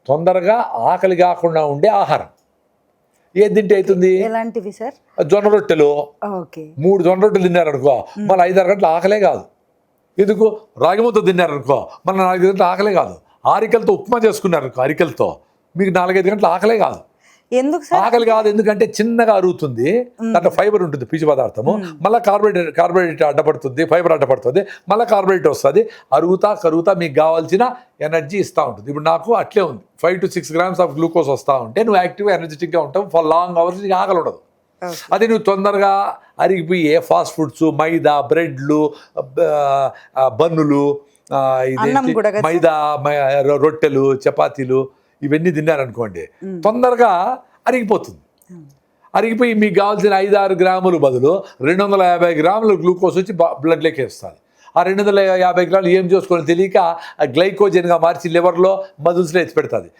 తొందరగా ఆకలి కాకుండా ఉండే ఆహారం. ఏది తింటే అవుతుంది? ఎలాంటివి సార్? జొన్న రొట్టెలు. ఓకే. 3 జొన్న రొట్టెలు తిన్నారనుకో మళ్ళీ 5-6 గంటలు ఆకలే కాదు. ఎందుకు? రాగి ముద్ద తిన్నారనుకో మళ్ళీ 4-5 గంటలు ఆకలే కాదు. అరికలతో ఉప్మా చేసుకున్నారనుకో అరికలతో మీకు 4-5 గంటలు ఆకలే కాదు. ఎందుకు సార్? ఆకలి కాదు ఎందుకంటే చిన్నగా అరుగుతుంది, దాంట్లో ఫైబర్ ఉంటుంది, పీచు పదార్థము. మళ్ళీ కార్బోహైడ్రేట్ అడ్డపడుతుంది, ఫైబర్ అడ్డపడుతుంది, మళ్ళీ కార్బోహైడ్రేట్ వస్తుంది. కరుగుతా మీకు కావాల్సిన ఎనర్జీ ఇస్తూ ఉంటుంది. ఇప్పుడు నాకు అట్లే ఉంది, 5 to 6 grams ఆఫ్ గ్లూకోజ్ వస్తూ ఉంటే నువ్వు యాక్టివ్గా ఎనర్జెటిక్గా ఉంటావు ఫర్ లాంగ్ అవర్స్, నీకు ఆకలి ఉండదు. అదే నువ్వు తొందరగా అరిగిపోయి ఫాస్ట్ ఫుడ్స్, మైదా, బ్రెడ్లు, బన్నులు, మైదా, రొట్టెలు, చపాతీలు ఇవన్నీ తిన్నారనుకోండి తొందరగా అరిగిపోతుంది. అరిగిపోయి మీకు కావాల్సిన 5-6 గ్రాములు బదులు 250 గ్రాములు గ్లూకోజ్ వచ్చి బ్లడ్లోకి వేస్తుంది. ఆ 250 గ్రాములు ఏం చేసుకోవాలో తెలియక గ్లైకోజన్గా మార్చి లివర్లో మజిల్స్లో ఎత్తి పెడుతుంది.